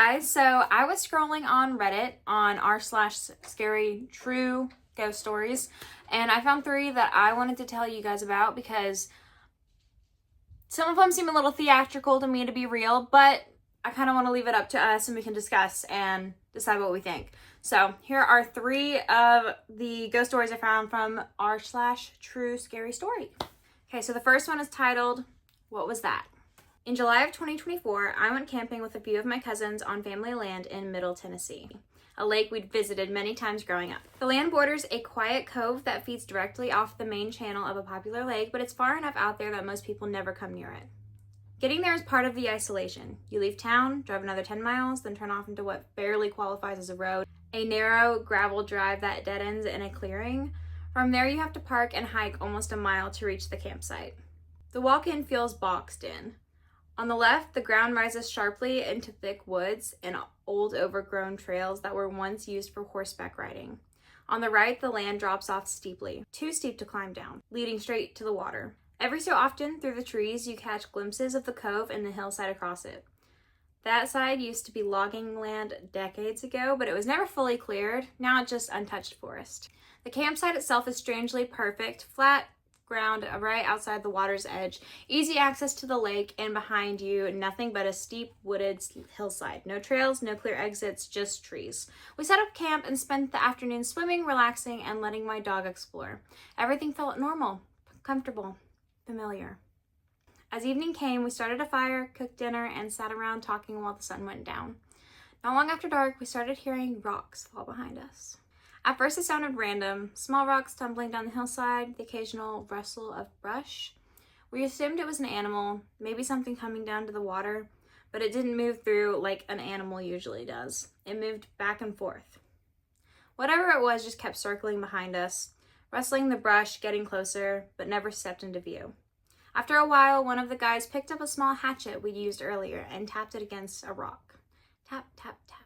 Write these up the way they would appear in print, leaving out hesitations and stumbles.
guys, so I was scrolling on Reddit on r/scary true ghost stories, and I found 3 that I wanted to tell you guys about because some of them seem a little theatrical to me to be real, but I kind of want to leave it up to us and we can discuss and decide what we think. So here are 3 of the ghost stories I found from r/true scary story. Okay, so the first one is titled, "What Was That?" In July of 2024, I went camping with a few of my cousins on family land in Middle Tennessee, a lake we'd visited many times growing up. The land borders a quiet cove that feeds directly off the main channel of a popular lake, but it's far enough out there that most people never come near it. Getting there is part of the isolation. You leave town, drive another 10 miles, then turn off into what barely qualifies as a road, a narrow gravel drive that dead ends in a clearing. From there, you have to park and hike almost a mile to reach the campsite. The walk-in feels boxed in. On the left, the ground rises sharply into thick woods and old overgrown trails that were once used for horseback riding. On the right, the land drops off steeply, too steep to climb down, leading straight to the water. Every so often, through the trees, you catch glimpses of the cove and the hillside across it. That side used to be logging land decades ago, but it was never fully cleared. Now it's just untouched forest. The campsite itself is strangely perfect, flat ground right outside the water's edge, easy access to the lake, and behind you, nothing but a steep wooded hillside. No trails, no clear exits, just trees. We set up camp and spent the afternoon swimming, relaxing, and letting my dog explore. Everything felt normal, comfortable, familiar. As evening came, we started a fire, cooked dinner, and sat around talking while the sun went down. Not long after dark, we started hearing rocks fall behind us. At first it sounded random, small rocks tumbling down the hillside, the occasional rustle of brush. We assumed it was an animal, maybe something coming down to the water, but it didn't move through like an animal usually does. It moved back and forth. Whatever it was just kept circling behind us, rustling the brush, getting closer, but never stepped into view. After a while, one of the guys picked up a small hatchet we'd used earlier and tapped it against a rock. Tap, tap, tap,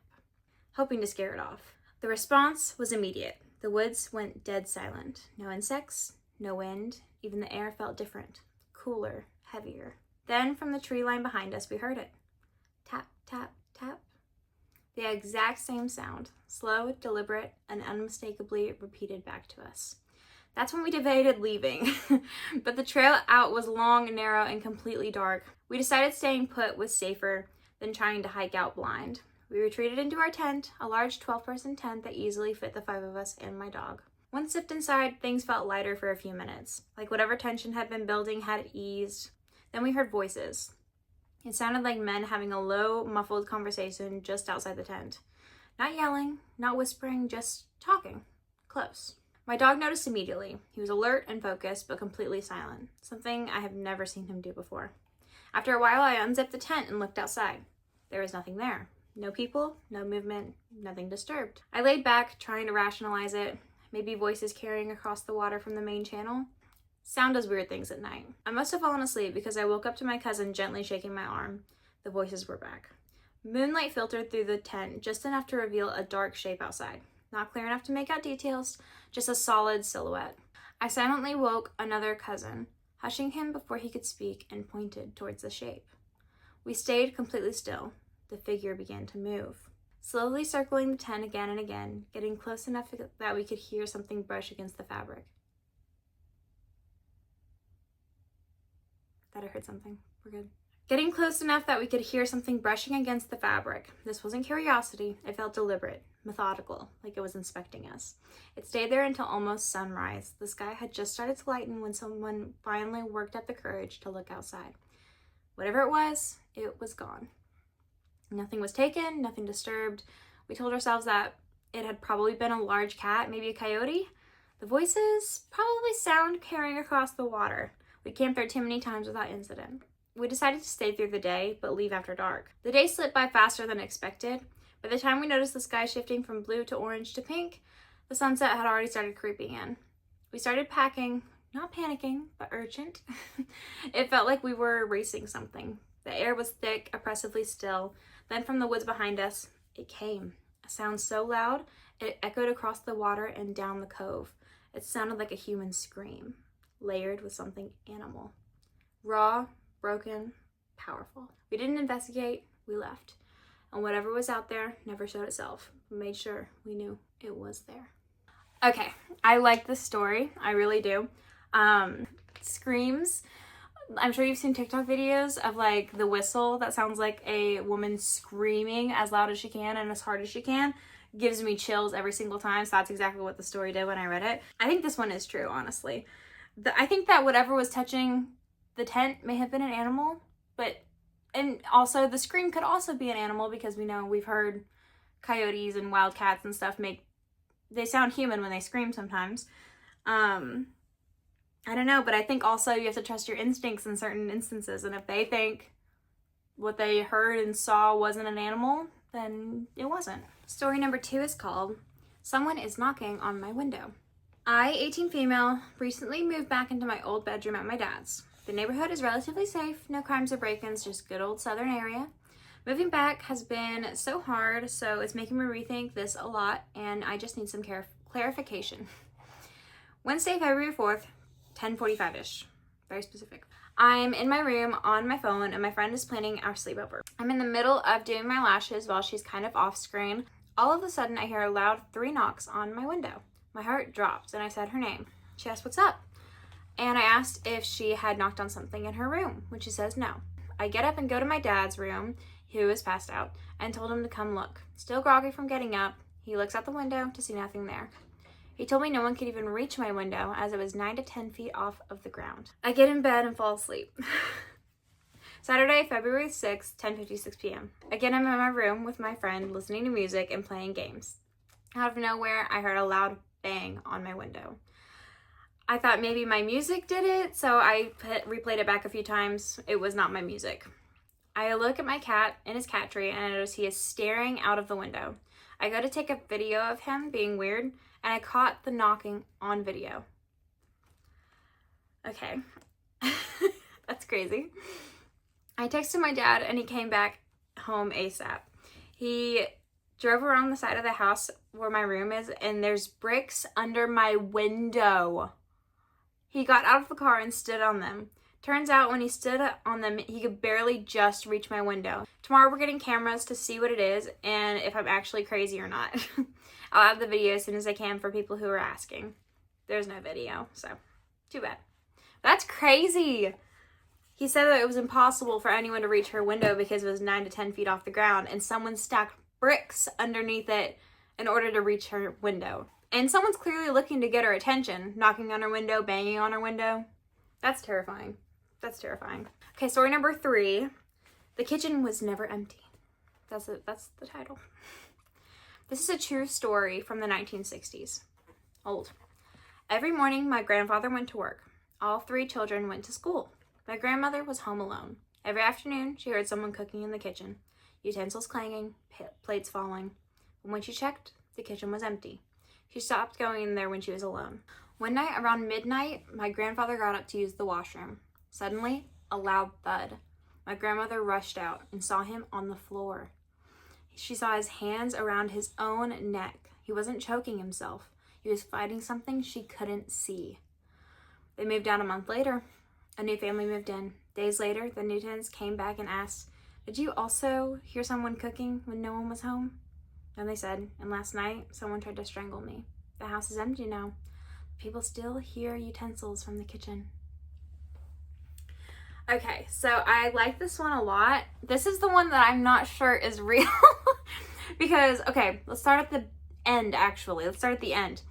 hoping to scare it off. The response was immediate. The woods went dead silent. No insects, no wind. Even the air felt different, cooler, heavier. Then from the tree line behind us, we heard it. Tap, tap, tap. The exact same sound, slow, deliberate, and unmistakably repeated back to us. That's when we debated leaving, but the trail out was long, narrow, and completely dark. We decided staying put was safer than trying to hike out blind. We retreated into our tent, a large 12-person tent that easily fit the 5 of us and my dog. Once zipped inside, things felt lighter for a few minutes, like whatever tension had been building had eased. Then we heard voices. It sounded like men having a low, muffled conversation just outside the tent. Not yelling, not whispering, just talking. Close. My dog noticed immediately. He was alert and focused, but completely silent, something I have never seen him do before. After a while, I unzipped the tent and looked outside. There was nothing there. No people, no movement, nothing disturbed. I laid back, trying to rationalize it. Maybe voices carrying across the water from the main channel. Sound does weird things at night. I must have fallen asleep because I woke up to my cousin gently shaking my arm. The voices were back. Moonlight filtered through the tent just enough to reveal a dark shape outside. Not clear enough to make out details, just a solid silhouette. I silently woke another cousin, hushing him before he could speak, and pointed towards the shape. We stayed completely still. The figure began to move, slowly circling the tent again and again, getting close enough that we could hear something brush against the fabric. Thought I heard something. We're good. Getting close enough that we could hear something brushing against the fabric. This wasn't curiosity. It felt deliberate, methodical, like it was inspecting us. It stayed there until almost sunrise. The sky had just started to lighten when someone finally worked up the courage to look outside. Whatever it was gone. Nothing was taken, nothing disturbed. We told ourselves that it had probably been a large cat, maybe a coyote. The voices probably sound carrying across the water. We camped there too many times without incident. We decided to stay through the day, but leave after dark. The day slipped by faster than expected. By the time we noticed the sky shifting from blue to orange to pink, the sunset had already started creeping in. We started packing, not panicking, but urgent. It felt like we were racing something. The air was thick, oppressively still. Then from the woods behind us, it came. A sound so loud, it echoed across the water and down the cove. It sounded like a human scream, layered with something animal. Raw, broken, powerful. We didn't investigate, we left. and whatever was out there never showed itself. Made sure we knew it was there. Okay, I like this story. I really do. Screams. I'm sure you've seen TikTok videos of like the whistle that sounds like a woman screaming as loud as she can and as hard as she can. Gives me chills every single time. So that's exactly what the story did when I read it. I think this one is true, honestly. I think that whatever was touching the tent may have been an animal, and also the scream could also be an animal, because we know we've heard coyotes and wildcats and stuff they sound human when they scream sometimes. I don't know, but I think also you have to trust your instincts in certain instances, and if they think what they heard and saw wasn't an animal, then it wasn't. Story number 2 is called Someone is Knocking on My Window. I, 18 female, recently moved back into my old bedroom at my dad's. The neighborhood is relatively safe, no crimes or break-ins, just good old southern area. Moving back has been so hard, so it's making me rethink this a lot, and I just need some clarification. Wednesday, February 4th, 10:45-ish. Very specific. I'm in my room on my phone, and my friend is planning our sleepover. I'm in the middle of doing my lashes while she's kind of off screen. All of a sudden, I hear a loud 3 knocks on my window. My heart dropped, and I said her name. She asked, "What's up?" And I asked if she had knocked on something in her room, which she says no. I get up and go to my dad's room, who is passed out, and told him to come look. Still groggy from getting up, he looks out the window to see nothing there. He told me no one could even reach my window, as it was 9 to 10 feet off of the ground. I get in bed and fall asleep. Saturday, February 6th, 10:56 p.m. Again, I'm in my room with my friend, listening to music and playing games. Out of nowhere, I heard a loud bang on my window. I thought maybe my music did it, so I replayed it back a few times. It was not my music. I look at my cat in his cat tree, and I notice he is staring out of the window. I go to take a video of him being weird, and I caught the knocking on video. Okay. That's crazy. I texted my dad, and he came back home ASAP. He drove around the side of the house where my room is, and there's bricks under my window. He got out of the car and stood on them. Turns out when he stood on them, he could barely just reach my window. Tomorrow we're getting cameras to see what it is and if I'm actually crazy or not. I'll add the video as soon as I can for people who are asking. There's no video, so too bad. That's crazy. He said that it was impossible for anyone to reach her window because it was 9 to 10 feet off the ground, and someone stacked bricks underneath it in order to reach her window. And someone's clearly looking to get her attention, knocking on her window, banging on her window. That's terrifying. That's terrifying. Okay, story number 3. The kitchen was never empty. That's the title. This is a true story from the 1960s. Old. Every morning, my grandfather went to work. All 3 children went to school. My grandmother was home alone. Every afternoon, she heard someone cooking in the kitchen. Utensils clanging, plates falling. But when she checked, the kitchen was empty. She stopped going in there when she was alone. One night around midnight, my grandfather got up to use the washroom. Suddenly, a loud thud. My grandmother rushed out and saw him on the floor. She saw his hands around his own neck. He wasn't choking himself. He was fighting something she couldn't see. They moved out a month later. A new family moved in. Days later, the Newtons came back and asked, "Did you also hear someone cooking when no one was home?" And they said, "And last night, someone tried to strangle me. The house is empty now. People still hear utensils from the kitchen." Okay, so I like this one a lot. This is the one that I'm not sure is real. Because, okay, let's start at the end, actually. Let's start at the end.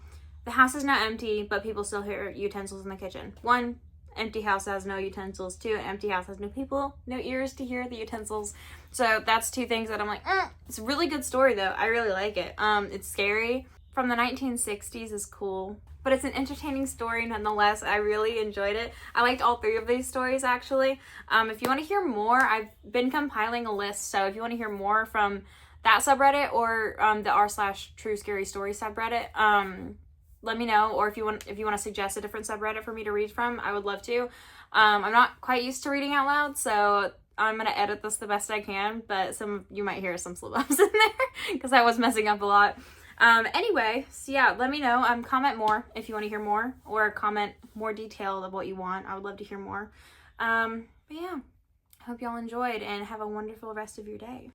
The house is now empty, but people still hear utensils in the kitchen. 1, empty house has no utensils. 2, an empty house has no people, no ears to hear the utensils. So that's 2 things that I'm like, It's a really good story, though. I really like it. It's scary. From the 1960s is cool. But it's an entertaining story nonetheless. I really enjoyed it. I liked all 3 of these stories, actually. If you want to hear more, I've been compiling a list. So if you want to hear more from that subreddit or the r/TrueScaryStories subreddit, let me know. Or if you want to suggest a different subreddit for me to read from, I would love to. I'm not quite used to reading out loud, so I'm going to edit this the best I can. But you might hear some slip-ups in there because I was messing up a lot. Anyway, so yeah, let me know. Comment more if you want to hear more, or comment more detail of what you want. I would love to hear more. But yeah, I hope y'all enjoyed and have a wonderful rest of your day.